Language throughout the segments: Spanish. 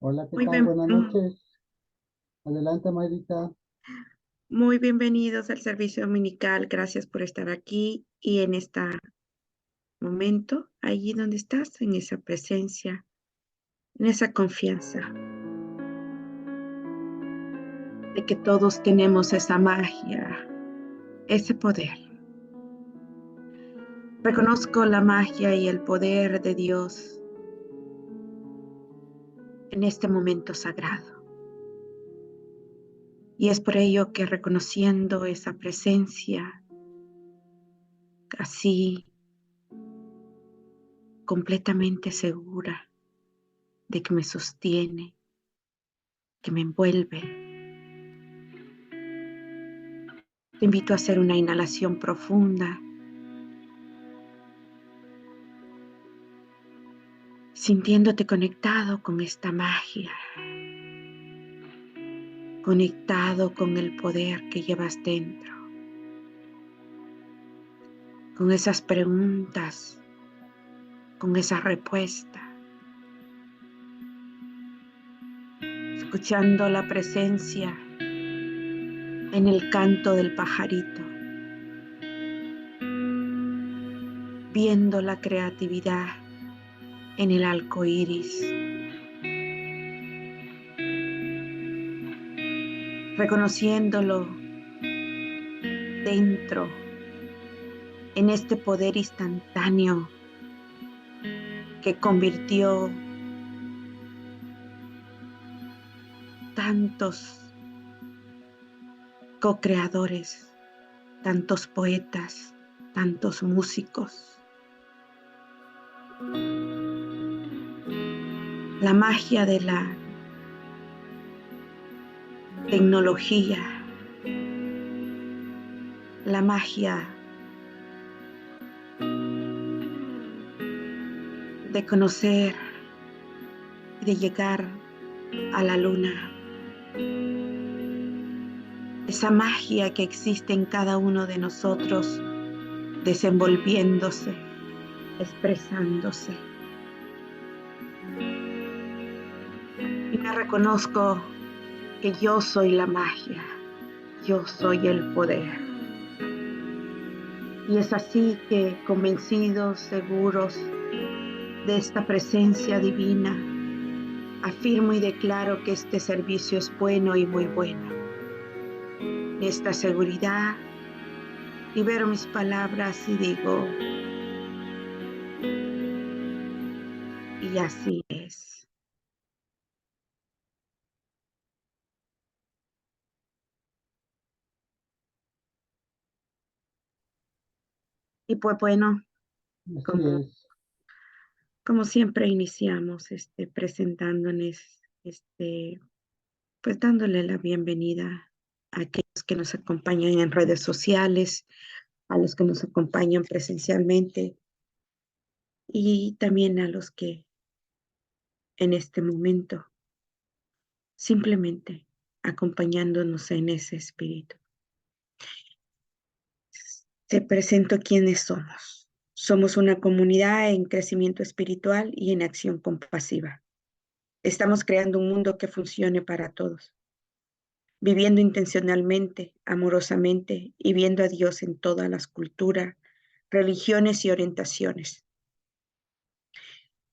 Hola, ¿qué Muy tal? bien, Buenas noches. Adelante, Mayrita. muy bienvenidos al servicio dominical. Gracias por estar aquí y en este momento, allí donde estás, en esa presencia, en esa confianza de que todos tenemos esa magia, ese poder. Reconozco la magia y el poder de Dios en este momento sagrado. Y es por ello que reconociendo esa presencia así completamente segura de que me sostiene, que me envuelve, te invito a hacer una inhalación profunda, sintiéndote conectado con esta magia, conectado con el poder que llevas dentro, con esas preguntas, con esa respuesta, escuchando la presencia en el canto del pajarito, viendo la creatividad en el arco iris, reconociéndolo dentro, en este poder instantáneo que convirtió tantos co-creadores, tantos poetas, tantos músicos. La magia de la tecnología, la magia de conocer y de llegar a la luna. Esa magia que existe en cada uno de nosotros, desenvolviéndose, expresándose. Y me reconozco que yo soy la magia, yo soy el poder. Y es así que, convencidos, seguros de esta presencia divina, afirmo y declaro que este servicio es bueno y muy bueno. En esta seguridad, libero mis palabras y digo, y así es. Y pues bueno, Así como, es. como siempre iniciamos presentándoles, pues dándole la bienvenida a aquellos que nos acompañan en redes sociales, a los que nos acompañan presencialmente y también a los que en este momento simplemente acompañándonos en ese espíritu. Te presento quiénes somos. Somos una comunidad en crecimiento espiritual y en acción compasiva. Estamos creando un mundo que funcione para todos, viviendo intencionalmente, amorosamente y viendo a Dios en todas las culturas, religiones y orientaciones.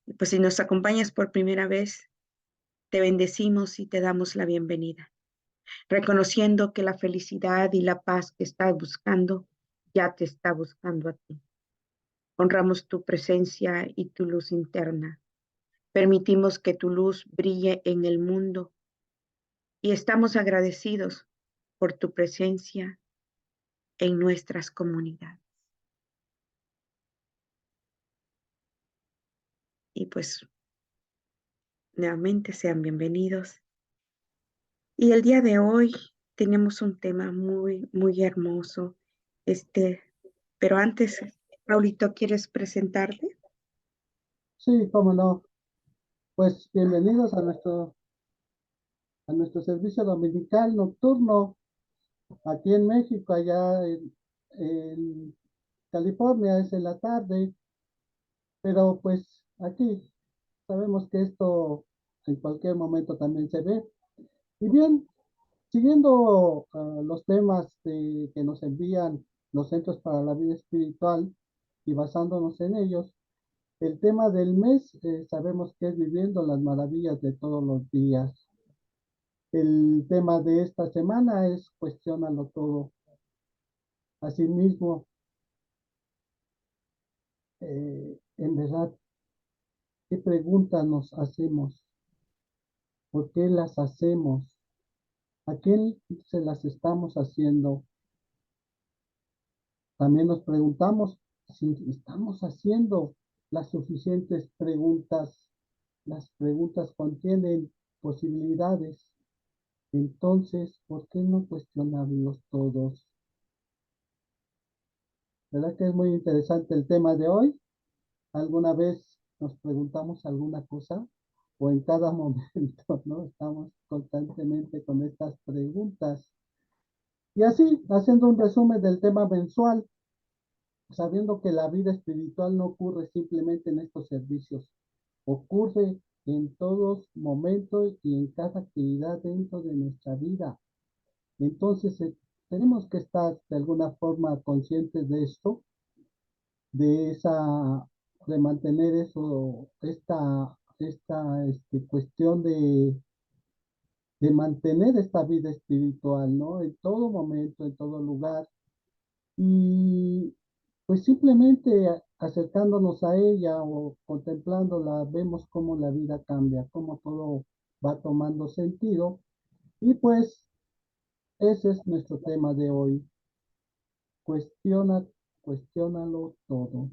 Y pues si nos acompañas por primera vez, te bendecimos y te damos la bienvenida, reconociendo que la felicidad y la paz que estás buscando ya te está buscando a ti. Honramos tu presencia y tu luz interna. Permitimos que tu luz brille en el mundo y estamos agradecidos por tu presencia en nuestras comunidades. Y pues nuevamente sean bienvenidos. Y el día de hoy tenemos un tema muy, muy hermoso. Pero antes, Raulito, ¿quieres presentarte? Sí, cómo no. Pues bienvenidos a nuestro servicio dominical nocturno aquí en México, allá en California es en la tarde, pero pues aquí sabemos que esto en cualquier momento también se ve. Y bien, siguiendo los temas que nos envían los centros para la vida espiritual y basándonos en ellos, el tema del mes sabemos que es viviendo las maravillas de todos los días. El tema de esta semana es cuestiónalo todo. Asimismo, en verdad, ¿qué preguntas nos hacemos? ¿Por qué las hacemos? ¿A quién se las estamos haciendo? También nos preguntamos si estamos haciendo las suficientes preguntas. Las preguntas contienen posibilidades. Entonces, ¿por qué no cuestionarlos todos? ¿Verdad que es muy interesante el tema de hoy? ¿Alguna vez nos preguntamos alguna cosa? ¿O en cada momento, no? Estamos constantemente con estas preguntas. Y así, haciendo un resumen del tema mensual, sabiendo que la vida espiritual no ocurre simplemente en estos servicios, ocurre en todos momentos y en cada actividad dentro de nuestra vida. Entonces, tenemos que estar de alguna forma conscientes de esto, de esa, de mantener eso, esta cuestión de mantener esta vida espiritual, ¿no? En todo momento, en todo lugar. Y pues simplemente acercándonos a ella o contemplándola, vemos cómo la vida cambia, cómo todo va tomando sentido. Y pues ese es nuestro tema de hoy. Cuestiona, cuestiónalo todo.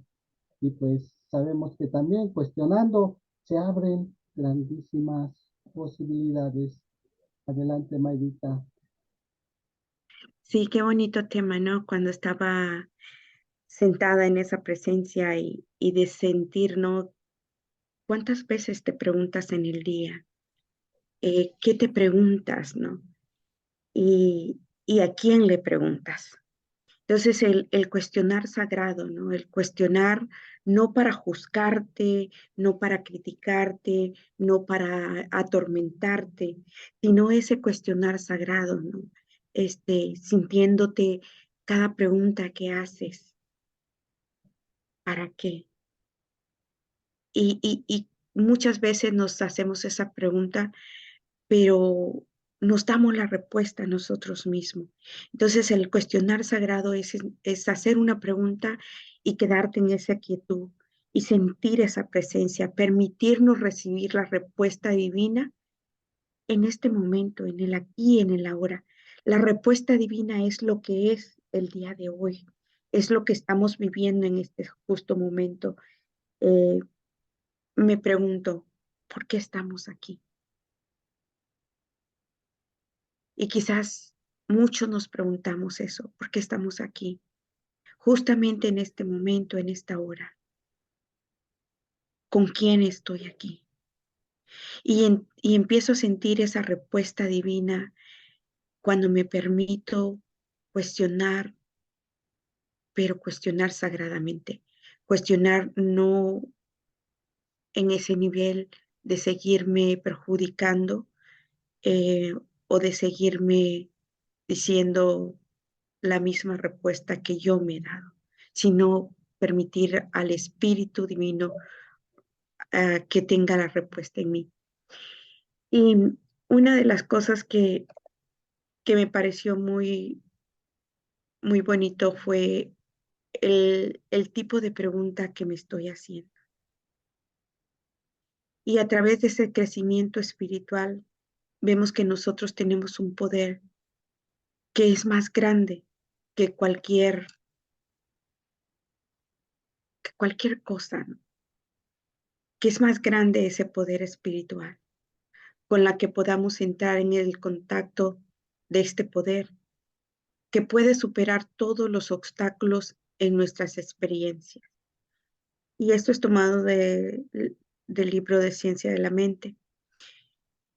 Y pues sabemos que también cuestionando se abren grandísimas posibilidades. Adelante, Mayrita. Sí, qué bonito tema, ¿no? Cuando estaba sentada en esa presencia y de sentir, ¿no? ¿Cuántas veces te preguntas en el día? ¿Qué te preguntas, no? Y a quién le preguntas. Entonces, el cuestionar sagrado, ¿no? El cuestionar no para juzgarte, no para criticarte, no para atormentarte, sino ese cuestionar sagrado, ¿no? Sintiéndote cada pregunta que haces, ¿para qué? Y muchas veces nos hacemos esa pregunta, pero nos damos la respuesta a nosotros mismos. Entonces, el cuestionar sagrado es hacer una pregunta y quedarte en esa quietud y sentir esa presencia, permitirnos recibir la respuesta divina en este momento, en el aquí, en el ahora. La respuesta divina es lo que es el día de hoy, es lo que estamos viviendo en este justo momento. Eh, Me pregunto, ¿por qué estamos aquí? Y quizás muchos nos preguntamos eso, ¿por qué estamos aquí? Justamente en este momento, en esta hora. ¿Con quién estoy aquí? Y empiezo a sentir esa respuesta divina cuando me permito cuestionar, pero cuestionar sagradamente. Cuestionar no en ese nivel de seguirme perjudicando eh, o de seguirme diciendo la misma respuesta que yo me he dado, sino permitir al Espíritu Divino que tenga la respuesta en mí. Y una de las cosas que me pareció muy bonito fue el tipo de pregunta que me estoy haciendo. Y a través de ese crecimiento espiritual, vemos que nosotros tenemos un poder que es más grande que cualquier cosa, ¿no? Que es más grande ese poder espiritual con la que podamos entrar en el contacto de este poder que puede superar todos los obstáculos en nuestras experiencias. Y esto es tomado del libro de Ciencia de la Mente.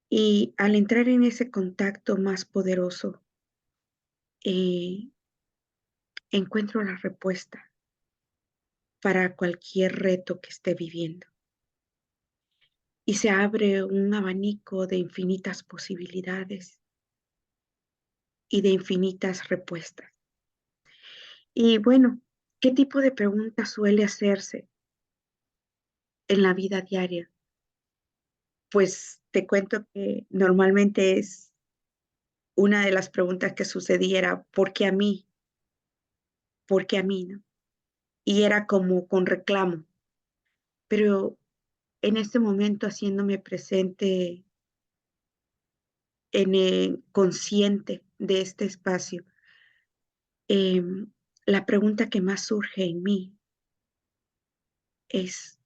Y al entrar en ese contacto más poderoso, eh, encuentro la respuesta para cualquier reto que esté viviendo. y se abre un abanico de infinitas posibilidades y de infinitas respuestas. Y bueno, ¿qué tipo de preguntas suele hacerse en la vida diaria? Pues te cuento que normalmente es una de las preguntas que sucedía era, ¿por qué a mí? ¿Por qué a mí, no? Y era como con reclamo, pero en este momento haciéndome presente en el consciente de este espacio, la pregunta que más surge en mí es,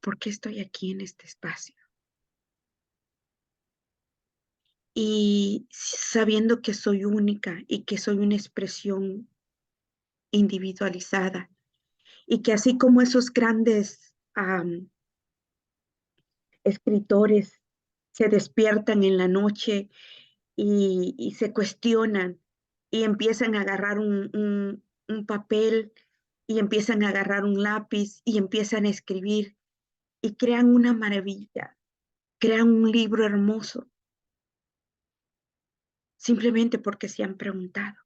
¿por qué estoy aquí en este espacio? Y sabiendo que soy única y que soy una expresión individualizada y que así como esos grandes escritores se despiertan en la noche y se cuestionan y empiezan a agarrar un papel y empiezan a agarrar un lápiz y empiezan a escribir y crean una maravilla, crean un libro hermoso, simplemente porque se han preguntado.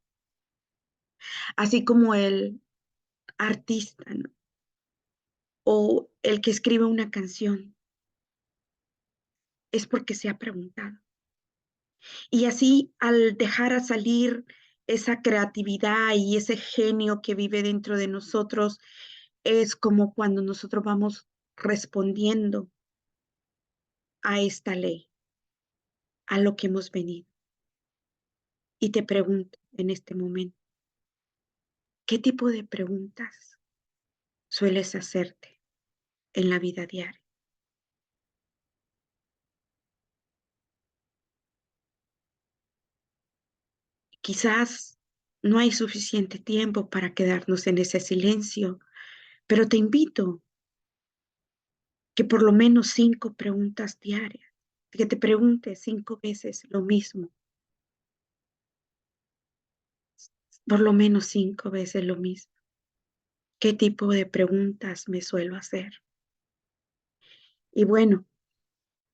Así como el artista, ¿no? O el que escribe una canción, es porque se ha preguntado. Y así al dejar a salir esa creatividad y ese genio que vive dentro de nosotros, es como cuando nosotros vamos respondiendo a esta ley, a lo que hemos venido. Y te pregunto en este momento, ¿qué tipo de preguntas sueles hacerte en la vida diaria? Quizás no hay suficiente tiempo para quedarnos en ese silencio, pero te invito que por lo menos 5 preguntas diarias, que te preguntes 5 veces lo mismo, por lo menos 5 veces lo mismo. ¿Qué tipo de preguntas me suelo hacer? Y bueno,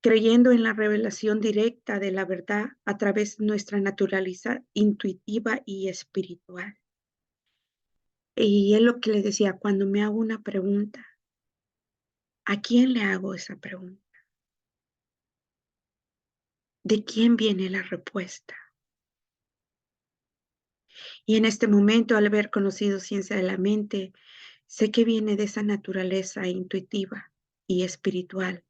creyendo en la revelación directa de la verdad a través de nuestra naturaleza intuitiva y espiritual. Y es lo que les decía, cuando me hago una pregunta, ¿a quién le hago esa pregunta? ¿De quién viene la respuesta? Y en este momento, al haber conocido ciencia de la mente, sé que viene de esa naturaleza intuitiva y espiritual,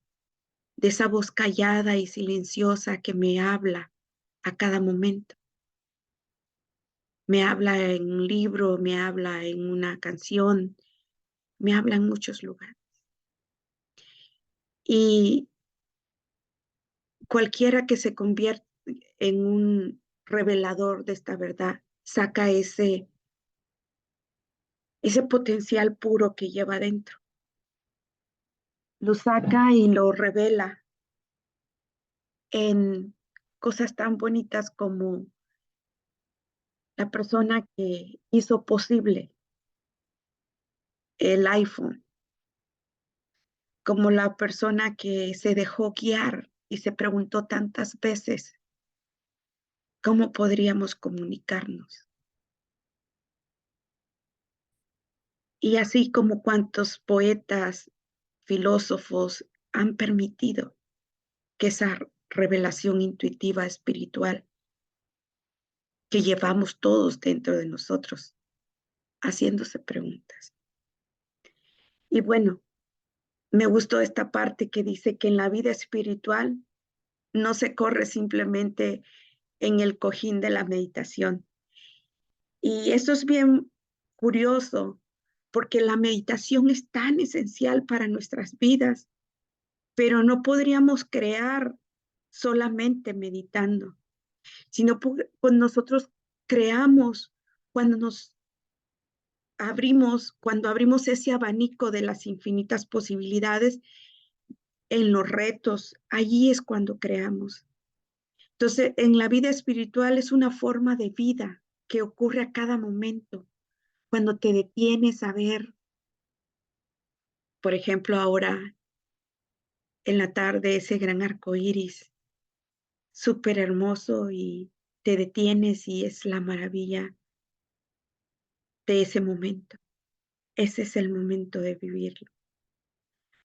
de esa voz callada y silenciosa que me habla a cada momento. Me habla en un libro, me habla en una canción, me habla en muchos lugares. Y cualquiera que se convierta en un revelador de esta verdad, saca ese potencial puro que lleva dentro. Lo saca y lo revela en cosas tan bonitas como la persona que hizo posible el iPhone, como la persona que se dejó guiar y se preguntó tantas veces cómo podríamos comunicarnos. Y así como cuantos poetas, filósofos han permitido que esa revelación intuitiva espiritual que llevamos todos dentro de nosotros, haciéndose preguntas. Y bueno, me gustó esta parte que dice que en la vida espiritual no se corre simplemente en el cojín de la meditación. Y eso es bien curioso, porque la meditación es tan esencial para nuestras vidas, pero no podríamos crear solamente meditando, sino pues nosotros creamos cuando nos abrimos, cuando abrimos ese abanico de las infinitas posibilidades en los retos, allí es cuando creamos. Entonces, en la vida espiritual es una forma de vida que ocurre a cada momento, cuando te detienes a ver Por ejemplo, ahora en la tarde ese gran arco iris, súper hermoso y te detienes y es la maravilla de ese momento. Ese es el momento de vivirlo,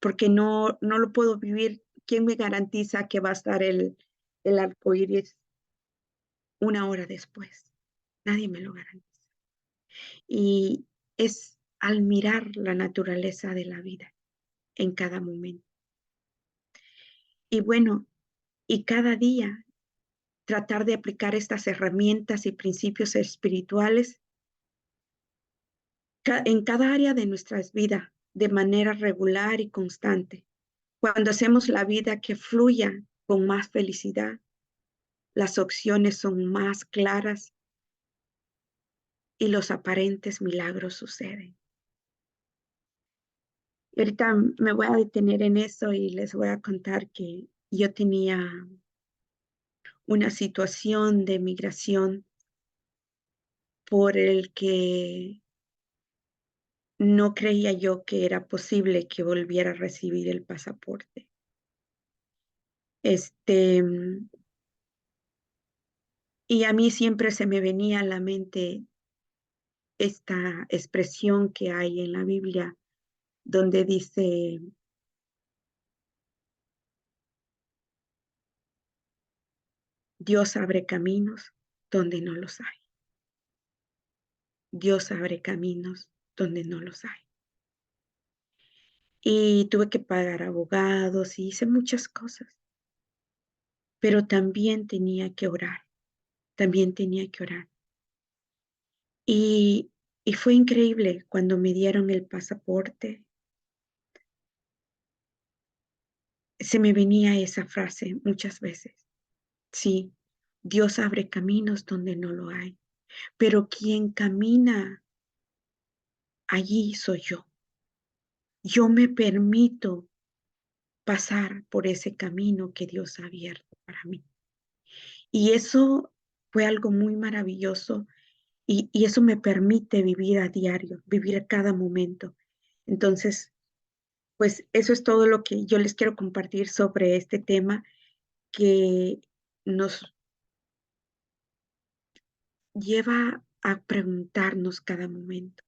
porque no lo puedo vivir. ¿Quién me garantiza que va a estar el arco iris una hora después? Nadie me lo garantiza. Y es al mirar la naturaleza de la vida en cada momento. Y bueno, y cada día tratar de aplicar estas herramientas y principios espirituales en cada área de nuestras vidas de manera regular y constante. Cuando hacemos la vida que fluya con más felicidad, las opciones son más claras y los aparentes milagros suceden. Y ahorita me voy a detener en eso y les voy a contar que yo tenía una situación de migración por el que no creía yo que era posible que volviera a recibir el pasaporte. Este, y a mí siempre se me venía a la mente esta expresión que hay en la Biblia donde dice, Dios abre caminos donde no los hay. Dios abre caminos donde no los hay. Y tuve que pagar abogados y hice muchas cosas, pero también tenía que orar, también tenía que orar. Y, y fue increíble cuando me dieron el pasaporte. Se me venía esa frase muchas veces. Sí, Dios abre caminos donde no lo hay, pero quien camina allí soy yo. Yo me permito pasar por ese camino que Dios ha abierto para mí. Y eso fue algo muy maravilloso y eso me permite vivir a diario, vivir a cada momento. Entonces, pues eso es todo lo que yo les quiero compartir sobre este tema que nos lleva a preguntarnos cada momento,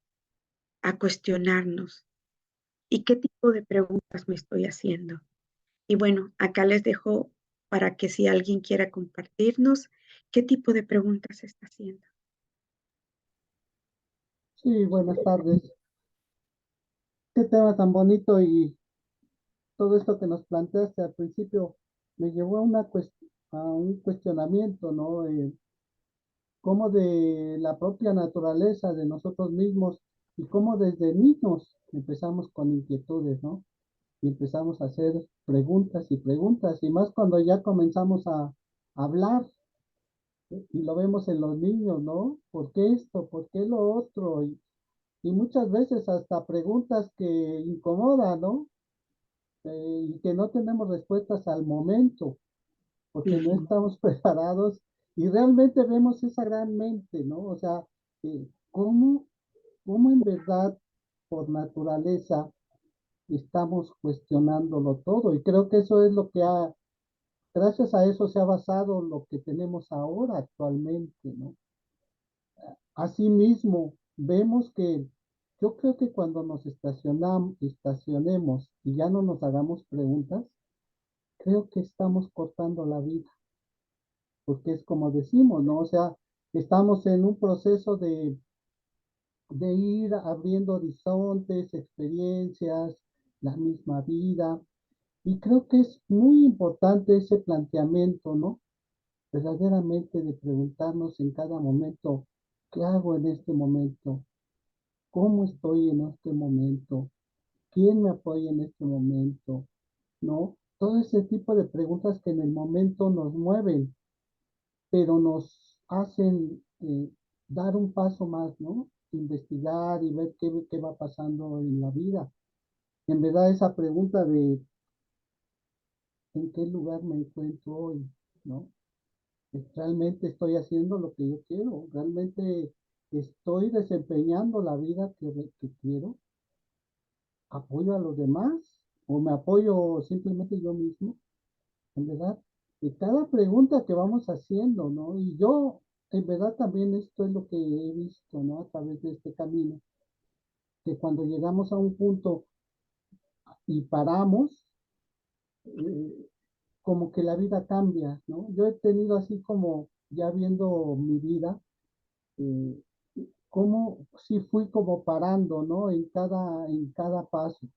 a cuestionarnos, ¿y qué tipo de preguntas me estoy haciendo? Y bueno, acá les dejo para que si alguien quiera compartirnos, ¿qué tipo de preguntas está haciendo? Sí, buenas tardes. Qué tema tan bonito y todo esto que nos planteaste al principio me llevó a, a un cuestionamiento, ¿no? Cómo de la propia naturaleza de nosotros mismos y cómo desde niños empezamos con inquietudes, ¿no? Y empezamos a hacer preguntas, y más cuando ya comenzamos a hablar, y lo vemos en los niños, ¿no? ¿Por qué esto? ¿Por qué lo otro? Y muchas veces hasta preguntas que incomodan, ¿no? Y que no tenemos respuestas al momento, porque no Sí, estamos preparados y realmente vemos esa gran mente, ¿no? O sea, ¿cómo, cómo en verdad por naturaleza estamos cuestionándolo todo? Y creo que eso es lo que ha, gracias a eso se ha basado lo que tenemos ahora actualmente, ¿no? Asimismo, vemos que yo creo que cuando nos estacionemos y ya no nos hagamos preguntas, creo que estamos cortando la vida, porque es como decimos, ¿no? O sea, estamos en un proceso de ir abriendo horizontes, experiencias, la misma vida, y creo que es muy importante ese planteamiento, ¿no? Verdaderamente de preguntarnos en cada momento, ¿qué hago en este momento? ¿Cómo estoy en este momento? ¿Quién me apoya en este momento? ¿No? Todo ese tipo de preguntas que en el momento nos mueven, pero nos hacen dar un paso más, ¿no? Investigar y ver qué va pasando en la vida. En verdad, esa pregunta de ¿en qué lugar me encuentro hoy? ¿No? ¿Realmente estoy haciendo lo que yo quiero? ¿Realmente estoy desempeñando la vida que quiero? apoyo a los demás o me apoyo simplemente yo mismo, en verdad. Y cada pregunta que vamos haciendo, ¿no? Y yo, en verdad, también esto es lo que he visto, ¿no? A través de este camino, que cuando llegamos a un punto y paramos, eh, como que la vida cambia, ¿no? Yo he tenido así como, ya viendo mi vida, eh, como sí fui como parando, ¿no? En cada paso,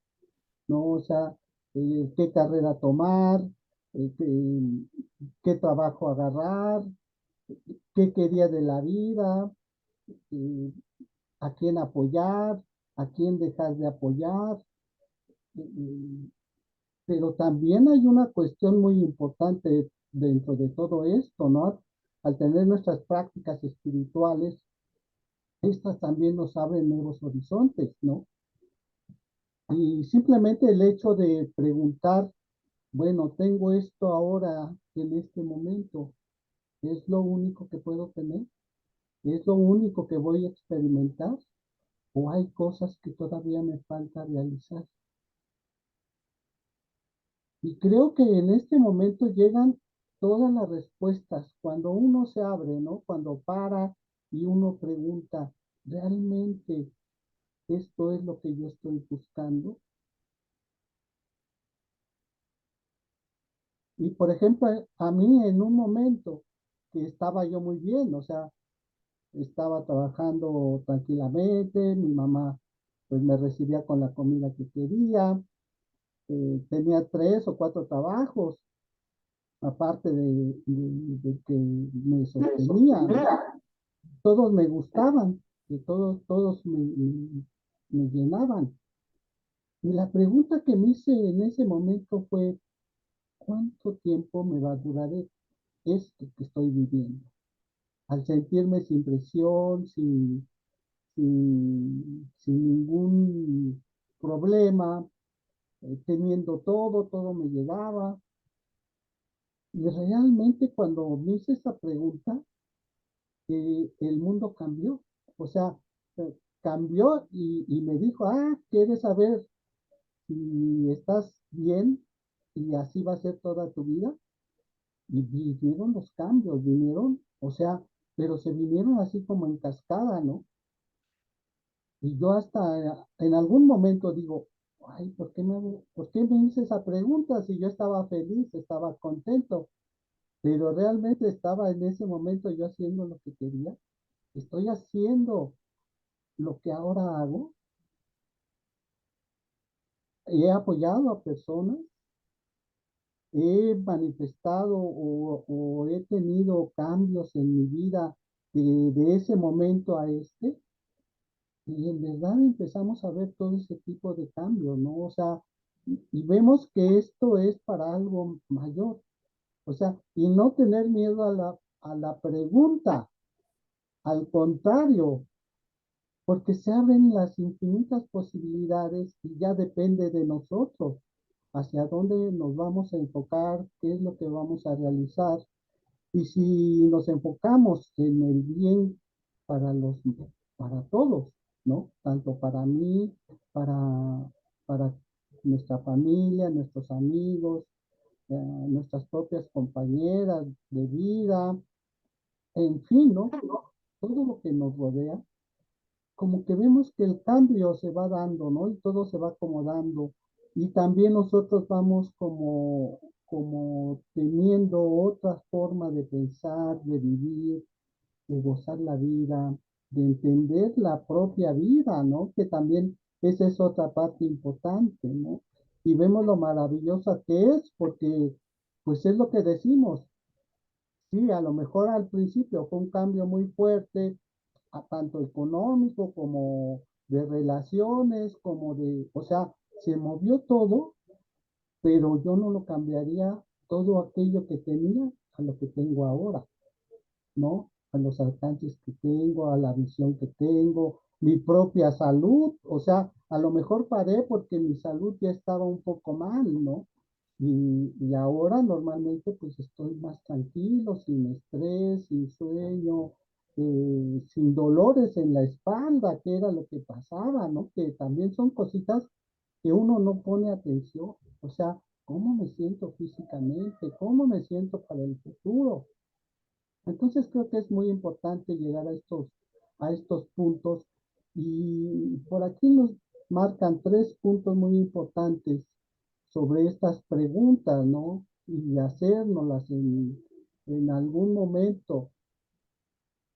¿no? O sea, qué carrera tomar, qué trabajo agarrar, qué quería de la vida, eh, a quién apoyar, a quién dejar de apoyar. eh, pero también hay una cuestión muy importante dentro de todo esto, ¿no? Al tener nuestras prácticas espirituales, estas también nos abren nuevos horizontes, ¿no? Y simplemente el hecho de preguntar, bueno, tengo esto ahora en este momento, ¿es lo único que puedo tener? ¿Es lo único que voy a experimentar? ¿O hay cosas que todavía me falta realizar? Y creo que en este momento llegan todas las respuestas, cuando uno se abre, ¿no? Cuando para y uno pregunta, ¿realmente esto es lo que yo estoy buscando? Y por ejemplo, a mí en un momento que estaba yo muy bien, o sea, estaba trabajando tranquilamente, mi mamá pues me recibía con la comida que quería, tenía 3 o 4 trabajos, aparte de que me sostenían, todos me gustaban, que todos me llenaban. Y la pregunta que me hice en ese momento fue, ¿cuánto tiempo me va a durar esto que estoy viviendo? Al sentirme sin presión, sin ningún problema, teniendo todo me llegaba. Y realmente cuando me hice esa pregunta, el mundo cambió. O sea, cambió y me dijo, ¿quieres saber si estás bien y así va a ser toda tu vida? Y vinieron los cambios, vinieron, o sea, pero se vinieron así como en cascada, ¿no? Y yo hasta en algún momento digo, ay, ¿por qué me hice esa pregunta si yo estaba feliz, estaba contento? Pero realmente estaba en ese momento yo haciendo lo que quería. Estoy haciendo lo que ahora hago. He apoyado a personas, he manifestado o he tenido cambios en mi vida de ese momento a este. Y en verdad empezamos a ver todo ese tipo de cambios, ¿no? O sea, y vemos que esto es para algo mayor. O sea, y no tener miedo a la pregunta, al contrario, porque se abren las infinitas posibilidades y ya depende de nosotros hacia dónde nos vamos a enfocar, qué es lo que vamos a realizar. Y si nos enfocamos en el bien para para todos, ¿no? Tanto para mí, para, para nuestra familia, nuestros amigos, nuestras propias compañeras de vida, en fin, ¿no? Todo lo que nos rodea, como que vemos que el cambio se va dando, ¿no? Y todo se va acomodando. Y también nosotros vamos como teniendo otra forma de pensar, de vivir, de gozar la vida, de entender la propia vida, ¿no? Que también esa es otra parte importante, ¿no? Y vemos lo maravillosa que es, porque pues es lo que decimos. Sí, a lo mejor al principio fue un cambio muy fuerte, tanto económico como de relaciones, o sea, se movió todo, pero yo no lo cambiaría todo aquello que tenía a lo que tengo ahora, ¿no? A los alcances que tengo, a la visión que tengo, mi propia salud, o sea, a lo mejor paré porque mi salud ya estaba un poco mal, ¿no? Y ahora normalmente pues estoy más tranquilo, sin estrés, sin sueño, sin dolores en la espalda, que era lo que pasaba, ¿no? Que también son cositas que uno no pone atención. O sea, ¿cómo me siento físicamente? ¿Cómo me siento para el futuro? Entonces creo que es muy importante llegar a estos puntos y por aquí nos marcan tres puntos muy importantes sobre estas preguntas, ¿no? Y hacérnoslas en algún momento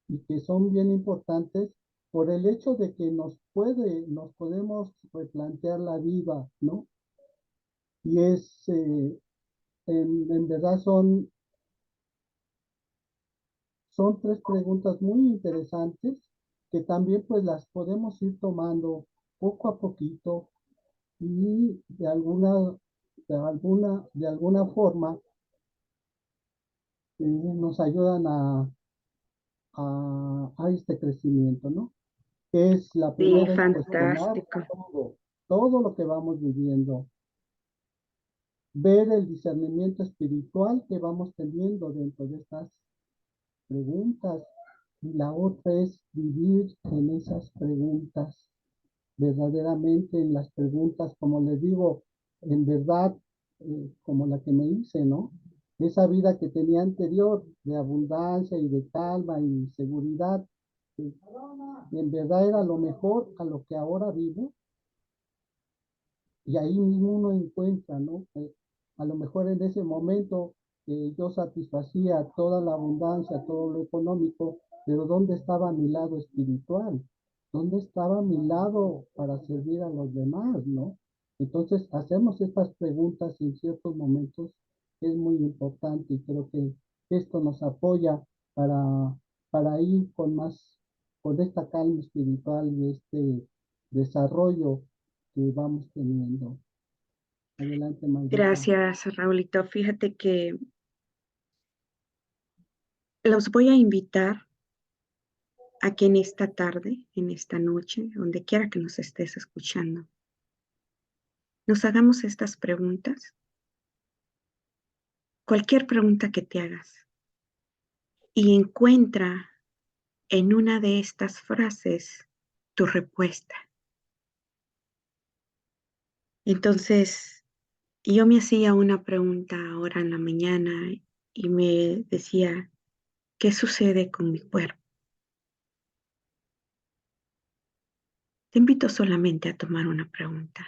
y que son bien importantes por el hecho de que nos podemos replantear la vida, ¿no? Y en verdad son tres preguntas muy interesantes que también pues las podemos ir tomando poco a poquito y de alguna forma nos ayudan a este crecimiento, ¿no? Que es la Sí, primera es cuestionar fantástico. todo lo que vamos viviendo, ver el discernimiento espiritual que vamos teniendo dentro de estas preguntas y la otra es vivir en esas preguntas, verdaderamente en las preguntas, como les digo, en verdad, como la que me hice, ¿no? Esa vida que tenía anterior de abundancia y de calma y seguridad, eh, en verdad era lo mejor a lo que ahora vivo y ahí mismo uno encuentra, ¿no? A lo mejor en ese momento yo satisfacía toda la abundancia, todo lo económico, pero ¿dónde estaba mi lado espiritual? ¿Dónde estaba mi lado para servir a los demás, ¿no? Entonces, hacemos estas preguntas en ciertos momentos es muy importante y creo que esto nos apoya para, para ir con esta calma espiritual y este desarrollo que vamos teniendo. Adelante, Mayrita. Gracias, Raulito. Fíjate que los voy a invitar a que en esta tarde, en esta noche, donde quiera que nos estés escuchando, nos hagamos estas preguntas, cualquier pregunta que te hagas, y encuentra en una de estas frases tu respuesta. Entonces, yo me hacía una pregunta ahora en la mañana y me decía, ¿qué sucede con mi cuerpo? Te invito solamente a tomar una pregunta.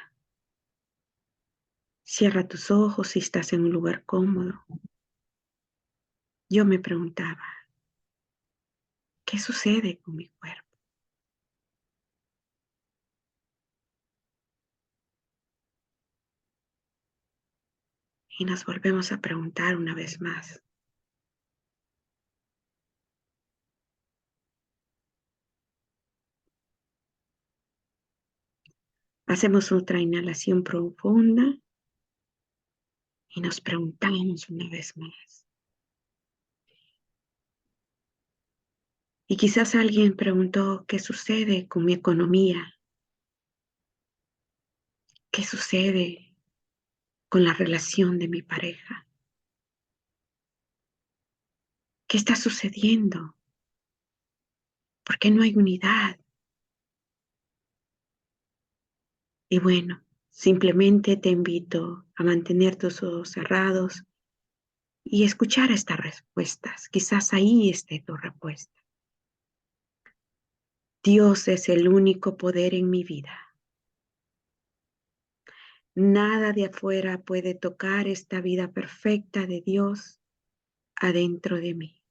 Cierra tus ojos si estás en un lugar cómodo. Yo me preguntaba, ¿qué sucede con mi cuerpo? Y nos volvemos a preguntar una vez más. Hacemos otra inhalación profunda y nos preguntamos una vez más. Y quizás alguien preguntó, ¿qué sucede con mi economía? ¿Qué sucede con la relación de mi pareja? ¿Qué está sucediendo? ¿Por qué no hay unidad? Y bueno, simplemente te invito a mantener tus ojos cerrados y escuchar estas respuestas. Quizás ahí esté tu respuesta. Dios es el único poder en mi vida. Nada de afuera puede tocar esta vida perfecta de Dios adentro de mí.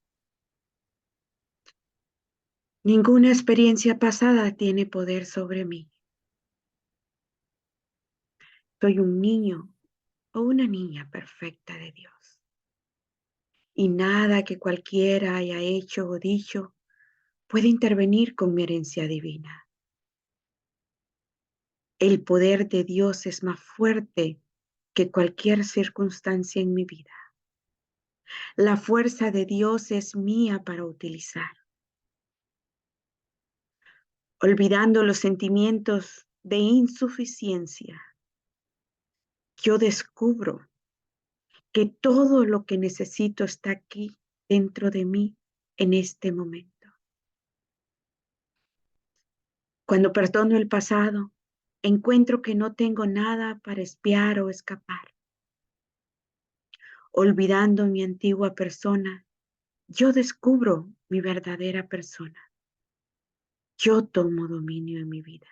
Ninguna experiencia pasada tiene poder sobre mí. Soy un niño o una niña perfecta de Dios. Y nada que cualquiera haya hecho o dicho puede intervenir con mi herencia divina. El poder de Dios es más fuerte que cualquier circunstancia en mi vida. La fuerza de Dios es mía para utilizar. Olvidando los sentimientos de insuficiencia, yo descubro que todo lo que necesito está aquí dentro de mí en este momento. Cuando perdono el pasado, encuentro que no tengo nada para espiar o escapar. Olvidando mi antigua persona, yo descubro mi verdadera persona. Yo tomo dominio en mi vida.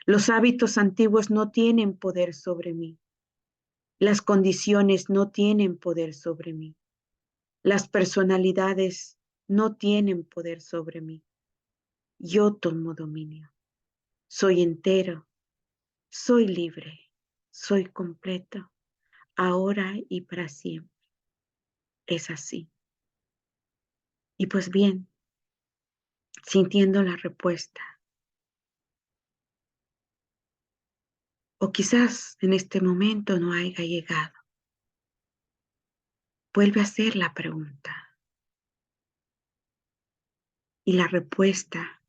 Los hábitos antiguos no tienen poder sobre mí. Las condiciones no tienen poder sobre mí. Las personalidades no tienen poder sobre mí. Yo tomo dominio. Soy entero. Soy libre. Soy completo. Ahora y para siempre. Es así. Y pues bien, sintiendo la respuesta, o quizás en este momento no haya llegado, vuelve a hacer la pregunta. Y la respuesta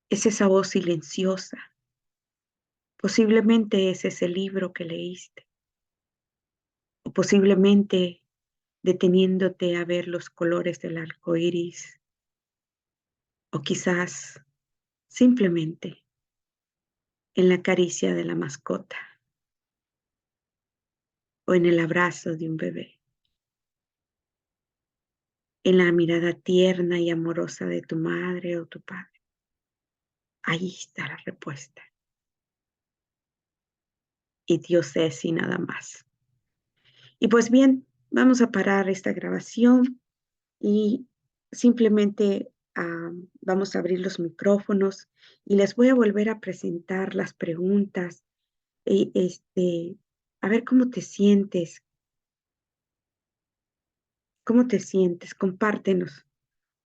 es esa voz silenciosa. Posiblemente es ese libro que leíste. O posiblemente deteniéndote a ver los colores del arco iris. O quizás simplemente en la caricia de la mascota. O en el abrazo de un bebé. En la mirada tierna y amorosa de tu madre o tu padre. Ahí está la respuesta. Y Dios es y nada más. Y pues bien, vamos a parar esta grabación y simplemente vamos a abrir los micrófonos y les voy a volver a presentar las preguntas. A ver cómo te sientes. ¿Cómo te sientes? Compártenos.